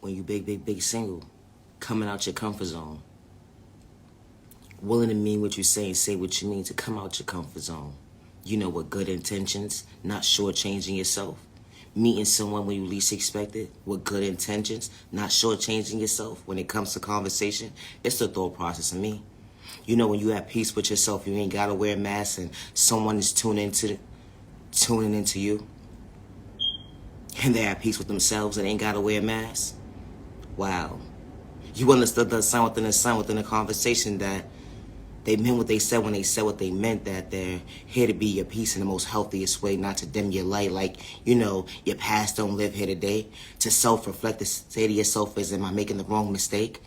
when you big single, coming out your comfort zone. Willing to mean what you say what you mean, to come out your comfort zone. You know, with good intentions, not shortchanging yourself. Meeting someone when you least expect it, with good intentions, not shortchanging yourself when it comes to conversation. It's the thought process of me. You know, when you at peace with yourself, you ain't gotta wear a mask and someone is tuning into you. And they're at peace with themselves and ain't gotta wear a mask. Wow. You understood the sign within the conversation that they meant what they said when they said what they meant, that they're here to be your peace in the most healthiest way, not to dim your light. Like, you know, your past don't live here today. To self-reflect, to say to yourself, am I making the wrong mistake?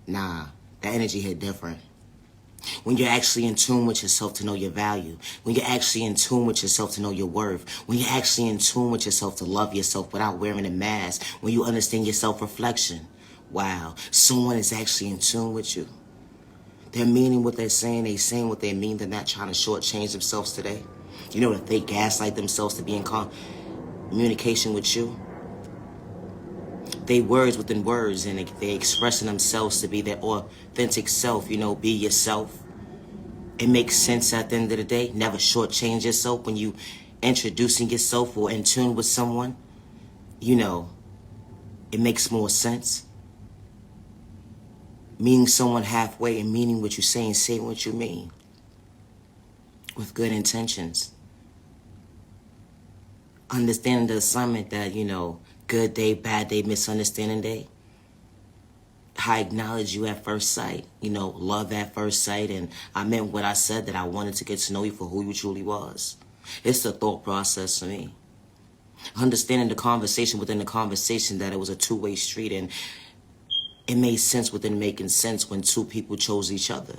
Nah, that energy hit different. When you're actually in tune with yourself to know your value. When you're actually in tune with yourself to know your worth. When you're actually in tune with yourself to love yourself without wearing a mask. When you understand your self-reflection. Wow, someone is actually in tune with you. They're meaning what they're saying what they mean. They're not trying to shortchange themselves today. You know that they gaslight themselves to be in communication with you. They words within words, and they expressing themselves to be their authentic self. You know, be yourself. It makes sense at the end of the day. Never shortchange yourself when you introducing yourself or in tune with someone. You know, it makes more sense. Meeting someone halfway and meaning what you say and saying what you mean. With good intentions. Understanding the assignment that, you know, good day, bad day, misunderstanding day. I acknowledge you at first sight. You know, love at first sight. And I meant what I said, that I wanted to get to know you for who you truly was. It's the thought process for me. Understanding the conversation within the conversation, that it was a two-way street, and it made sense within making sense when two people chose each other.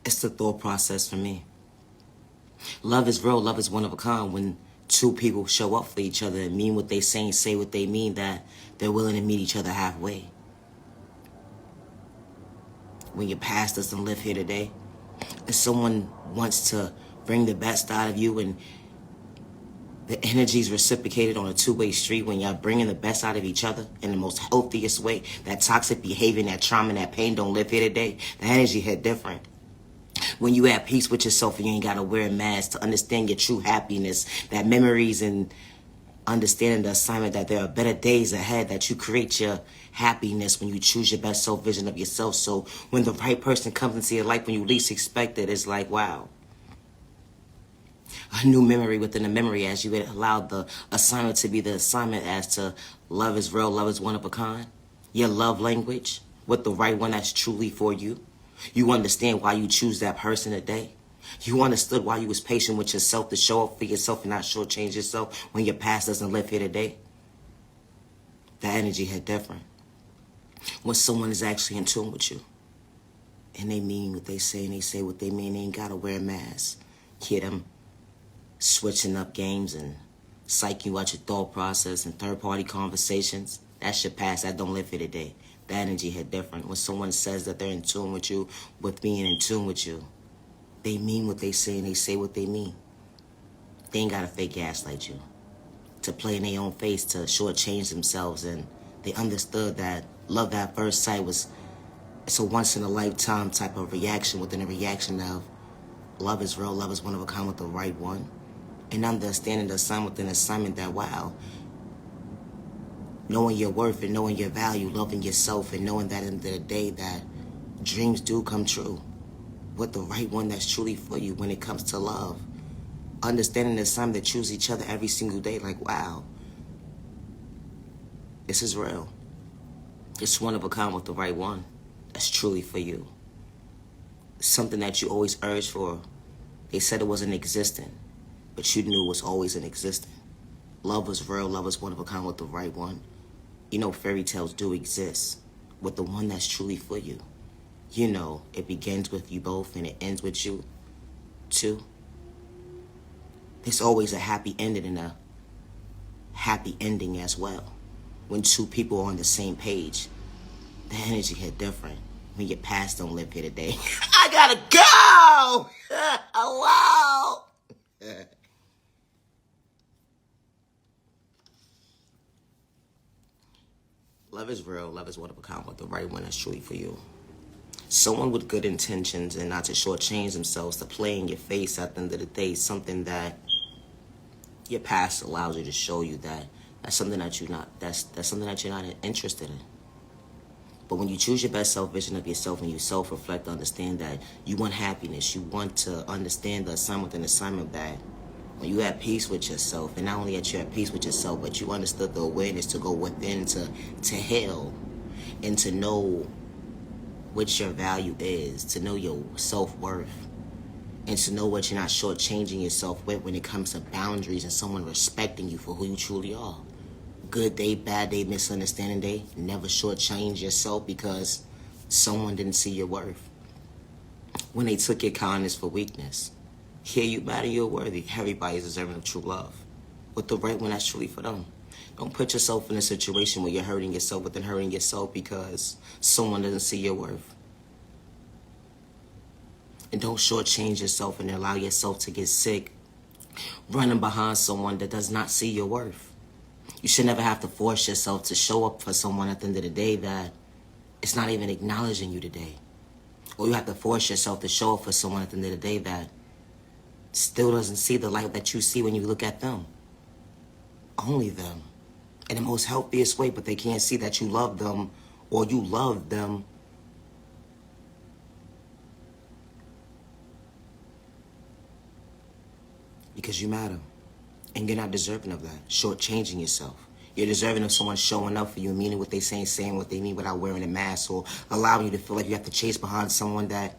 It's the thought process for me. Love is real. Love is one of a kind. When two people show up for each other and mean what they say and say what they mean, that they're willing to meet each other halfway. When your past doesn't live here today, if someone wants to bring the best out of you and the energy is reciprocated on a two-way street, when y'all bringing the best out of each other in the most healthiest way, that toxic behavior, that trauma, that pain don't live here today, the energy hit different. When you at peace with yourself and you ain't got to wear a mask to understand your true happiness, that memories and understanding the assignment that there are better days ahead, that you create your happiness when you choose your best self vision of yourself. So when the right person comes into your life when you least expect it, it's like, wow. A new memory within a memory, as you allowed the assignment to be the assignment, as to love is real, love is one of a kind. Your love language with the right one that's truly for you. You understand why you choose that person today. You understood why you was patient with yourself to show up for yourself and not shortchange yourself when your past doesn't live here today. That energy hit different. When someone is actually in tune with you and they mean what they say and they say what they mean, they ain't gotta wear a mask. Hear them switching up games and psych you out your thought process and third-party conversations. That's your past. That don't live here today. The energy hit different. When someone says that they're in tune with you, with being in tune with you, they mean what they say and they say what they mean. They ain't got to fake gaslight you, to play in their own face, to shortchange themselves. And they understood that love at first sight it's a once-in-a-lifetime type of reaction within a reaction of love is real, love is one of a kind with the right one. And understanding the assignment within assignment, that, wow, knowing your worth and knowing your value, loving yourself, and knowing that at the end of the day that dreams do come true with the right one that's truly for you when it comes to love. Understanding the assignment that choose each other every single day, like, wow, this is real. It's one of a kind with the right one that's truly for you. Something that you always urged for. They said it wasn't existent, but you knew it was always in existence. Love was real. Love is one of a kind with the right one. You know, fairy tales do exist with the one that's truly for you. You know, it begins with you both and it ends with you too. There's always a happy ending and a happy ending as well. When two people are on the same page, the energy hit different. When your past don't live here today. I gotta go! Hello! Love is real. Love is one of a kind, but the right one is truly for you. Someone with good intentions and not to shortchange themselves, to play in your face at the end of the day, something that your past allows you to show you that that's something that that's something that you're not interested in. But when you choose your best self vision of yourself and you self-reflect, understand that you want happiness, you want to understand the assignment and assignment that when you at peace with yourself, and not only that you're at peace with yourself, but you understood the awareness to go within to heal and to know what your value is, to know your self-worth, and to know what you're not shortchanging yourself with when it comes to boundaries and someone respecting you for who you truly are. Good day, bad day, misunderstanding day. Never shortchange yourself because someone didn't see your worth. When they took your kindness for weakness. Here you matter, you're worthy. Everybody's deserving of true love. With the right one, that's truly for them. Don't put yourself in a situation where you're hurting yourself within hurting yourself because someone doesn't see your worth. And don't shortchange yourself and allow yourself to get sick running behind someone that does not see your worth. You should never have to force yourself to show up for someone at the end of the day that it's not even acknowledging you today. Or you have to force yourself to show up for someone at the end of the day that still doesn't see the light that you see when you look at them. Only them. In the most healthiest way, but they can't see that you love them or you love them. Because you matter. And you're not deserving of that. Shortchanging yourself. You're deserving of someone showing up for you, meaning what they saying what they mean without wearing a mask, or allowing you to feel like you have to chase behind someone that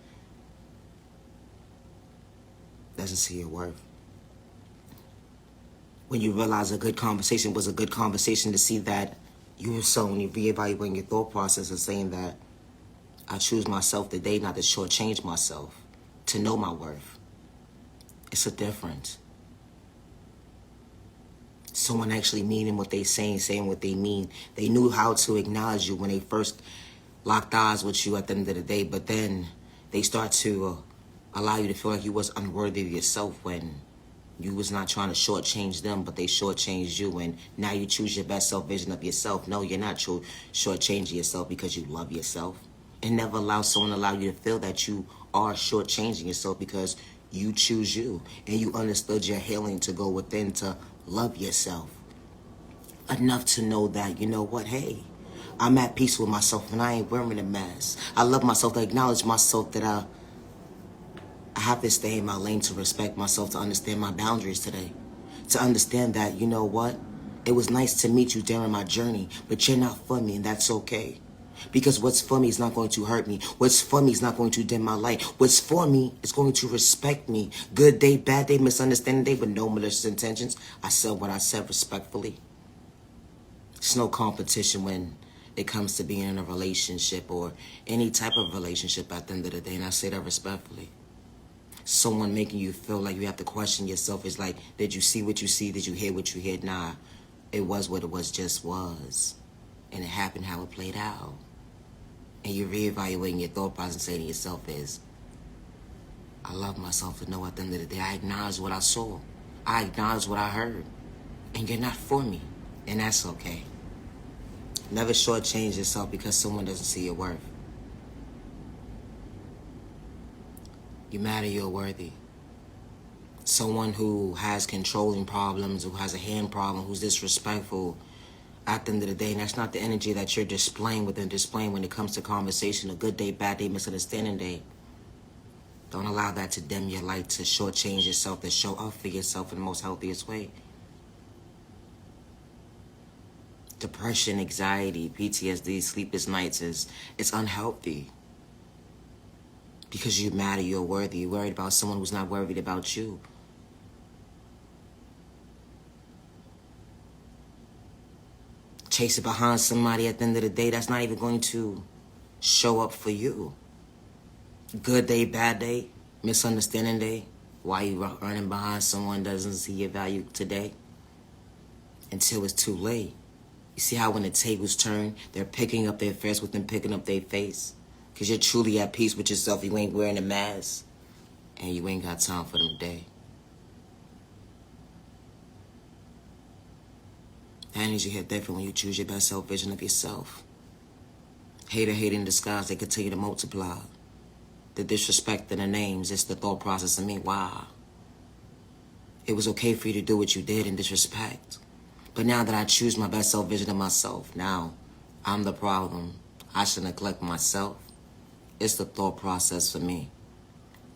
doesn't see your worth. When you realize a good conversation was a good conversation, to see that you were so when you reevaluating your thought process and saying that I choose myself today not to shortchange myself, to know my worth. It's a difference. Someone actually meaning what they saying what they mean. They knew how to acknowledge you when they first locked eyes with you at the end of the day, but then they start to allow you to feel like you was unworthy of yourself when you was not trying to shortchange them, but they shortchanged you, and now you choose your best self vision of yourself. No, you're not shortchanging yourself because you love yourself. And never allow someone to allow you to feel that you are shortchanging yourself because you choose you, and you understood your healing to go within to love yourself enough to know that, you know what, hey, I'm at peace with myself and I ain't wearing a mask. I love myself, to acknowledge myself that I have to stay in my lane, to respect myself, to understand my boundaries today, to understand that, you know what, it was nice to meet you during my journey, but you're not for me, and that's okay. Because what's for me is not going to hurt me. What's for me is not going to dim my light. What's for me is going to respect me. Good day, bad day, misunderstanding day, with no malicious intentions. I said what I said respectfully. It's no competition when it comes to being in a relationship or any type of relationship at the end of the day, and I say that respectfully. Someone making you feel like you have to question yourself is like, did you see what you see? Did you hear what you hear? Nah, it was what it was, just was. And it happened how it played out. And you're reevaluating your thought process and saying to yourself is, I love myself to know at the end of the day, I acknowledge what I saw. I acknowledge what I heard. And you're not for me. And that's okay. Never shortchange yourself because someone doesn't see your worth. You matter, you're worthy. Someone who has controlling problems, who has a hand problem, who's disrespectful, at the end of the day, and that's not the energy that you're displaying when it comes to conversation, a good day, bad day, misunderstanding day. Don't allow that to dim your light, to shortchange yourself, to show up for yourself in the most healthiest way. Depression, anxiety, PTSD, sleepless nights it's unhealthy. Because you matter, you're worthy. You're worried about someone who's not worried about you. Chasing behind somebody at the end of the day that's not even going to show up for you. Good day, bad day, misunderstanding day. Why you running behind someone that doesn't see your value today? Until it's too late. You see how when the tables turn, they're picking up their face with them picking up their face? Because you're truly at peace with yourself. You ain't wearing a mask. And you ain't got time for them today. The energy hit different when you choose your best self vision of yourself. Hate in disguise, they continue to multiply. The disrespect in the names, it's the thought process of me. Wow. It was okay for you to do what you did in disrespect. But now that I choose my best self vision of myself, now I'm the problem. I should neglect myself. It's the thought process for me.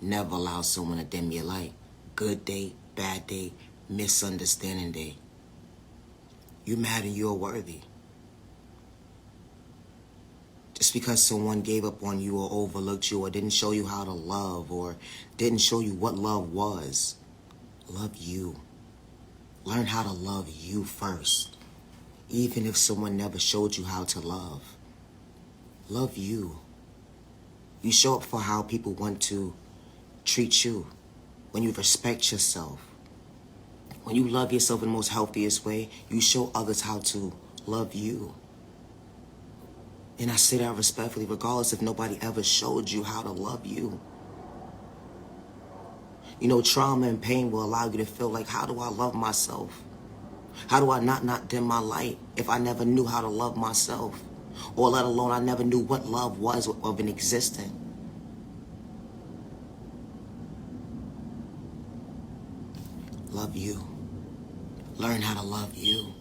Never allow someone to dim your light. Good day, bad day, misunderstanding day. You mad and you're worthy. Just because someone gave up on you or overlooked you or didn't show you how to love or didn't show you what love was, love you. Learn how to love you first. Even if someone never showed you how to love. Love you. You show up for how people want to treat you. When you respect yourself. When you love yourself in the most healthiest way, you show others how to love you. And I say that respectfully, regardless if nobody ever showed you how to love you. You know, trauma and pain will allow you to feel like, how do I love myself? How do I not dim my light if I never knew how to love myself? Or let alone I never knew what love was of an existence. Love you. Learn how to love you.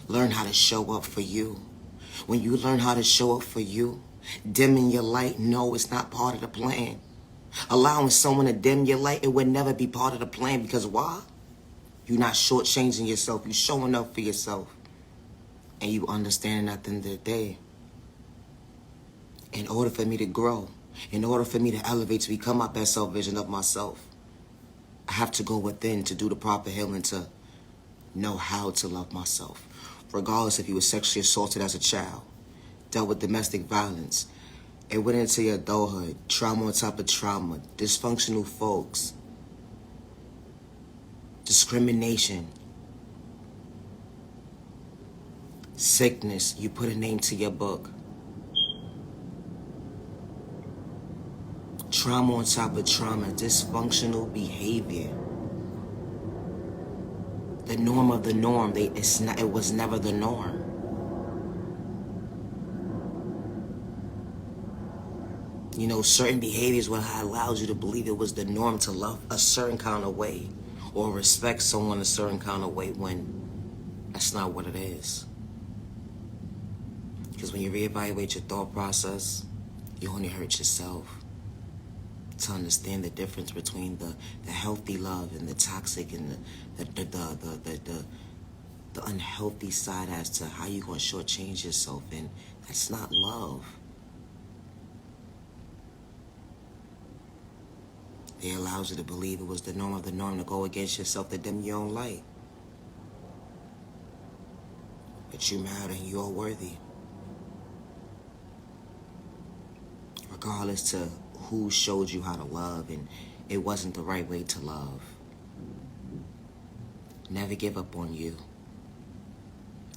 Learn how to show up for you. When you learn how to show up for you, dimming your light, no, it's not part of the plan. Allowing someone to dim your light, it would never be part of the plan. Because why? You're not shortchanging yourself. You're showing up for yourself. And you understand at the end of the day, in order for me to grow, in order for me to elevate, to become my best self vision of myself, I have to go within to do the proper healing, to know how to love myself. Regardless if you were sexually assaulted as a child, dealt with domestic violence, it went into your adulthood, trauma on top of trauma, dysfunctional folks, discrimination, sickness, you put a name to your book. Trauma on top of trauma, dysfunctional behavior. The norm of the norm, it was never the norm. You know, certain behaviors what allows you to believe it was the norm to love a certain kind of way or respect someone a certain kind of way when that's not what it is. Because when you reevaluate your thought process, you only hurt yourself. To understand the difference between the healthy love and the toxic and the unhealthy side as to how you're going to shortchange yourself, and that's not love. It allows you to believe it was the norm of the norm to go against yourself, to dim your own light. But you matter and you're worthy. Regardless to who showed you how to love and it wasn't the right way to love. Never give up on you.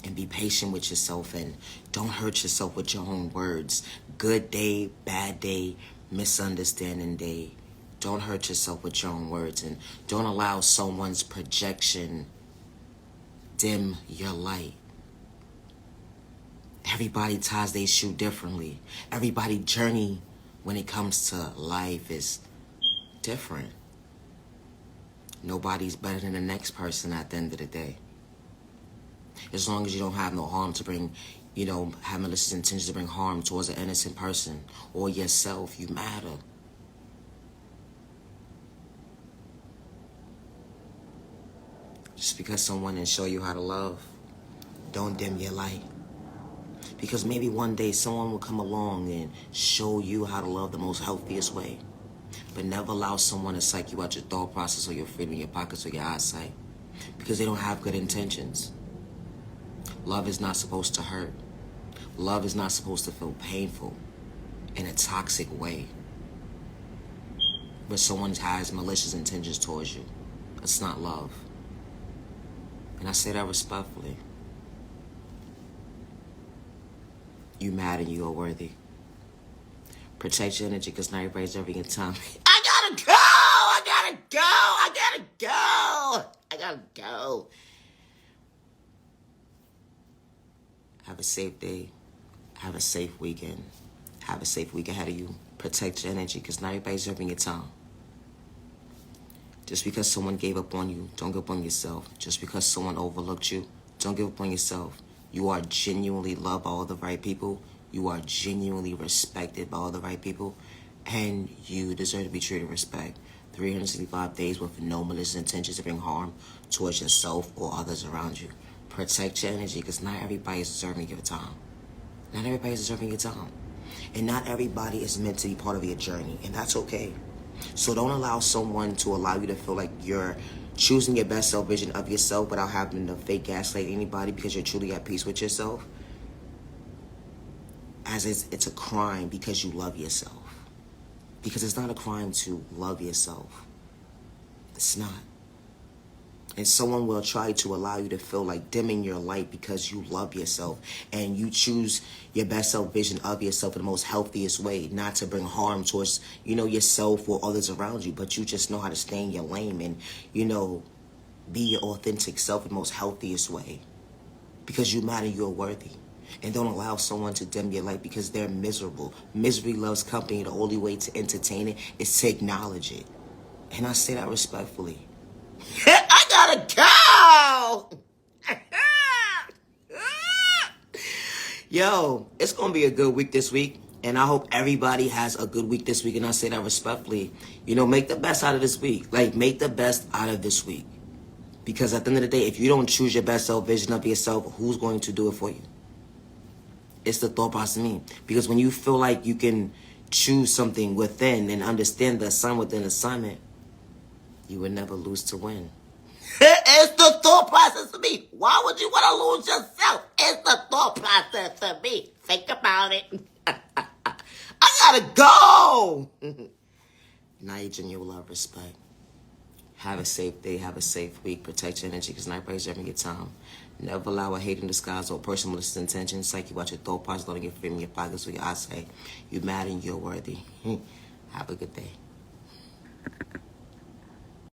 And be patient with yourself and don't hurt yourself with your own words. Good day, bad day, misunderstanding day. Don't hurt yourself with your own words and don't allow someone's projection dim your light. Everybody ties their shoe differently. Everybody's journey when it comes to life is different. Nobody's better than the next person at the end of the day. As long as you don't have no harm to bring, have malicious intentions to bring harm towards an innocent person or yourself, you matter. Just because someone didn't show you how to love, don't dim your light. Because maybe one day someone will come along and show you how to love the most healthiest way. But never allow someone to psych you out your thought process or your freedom, your pockets or your eyesight. Because they don't have good intentions. Love is not supposed to hurt. Love is not supposed to feel painful in a toxic way. But someone has malicious intentions towards you. It's not love. And I say that respectfully. You mad and you are worthy. Protect your energy because now everybody's having a time. I gotta go! I gotta go! I gotta go! I gotta go! Have a safe day. Have a safe weekend. Have a safe week ahead of you. Protect your energy because not everybody's serving your time. Just because someone gave up on you, don't give up on yourself. Just because someone overlooked you, don't give up on yourself. You are genuinely loved by all the right people. You are genuinely respected by all the right people. And you deserve to be treated with respect. 365 days with no malicious intentions to bring harm towards yourself or others around you. Protect your energy because not everybody is deserving your time. Not everybody is deserving your time. And not everybody is meant to be part of your journey. And that's okay. So don't allow someone to allow you to feel like you're choosing your best self vision of yourself without having to fake gaslight anybody because you're truly at peace with yourself. As it's a crime because you love yourself. Because it's not a crime to love yourself. It's not. And someone will try to allow you to feel like dimming your light because you love yourself and you choose your best self vision of yourself in the most healthiest way, not to bring harm towards, yourself or others around you, but you just know how to stay in your lane and, be your authentic self in the most healthiest way because you matter, you're worthy. And don't allow someone to dim your light because they're miserable. Misery loves company. The only way to entertain it is to acknowledge it. And I say that respectfully. I gotta go! Yo, it's gonna be a good week this week. And I hope everybody has a good week this week. And I say that respectfully. Make the best out of this week. Make the best out of this week. Because at the end of the day, if you don't choose your best self vision of yourself, who's going to do it for you? It's the thought process of me. Because when you feel like you can choose something within and understand the assignment within assignment, you will never lose to win. It's the thought process of me. Why would you want to lose yourself? It's the thought process of me. Think about it. I gotta go. Now you genuine love, respect. Have a safe day. Have a safe week. Protect your energy because not everybody's having your time. Never allow a hating disguise or personal malicious intentions. Like you watch your thought process, letting your freedom in your pockets with your eyesight. You matter and you're worthy. Have a good day.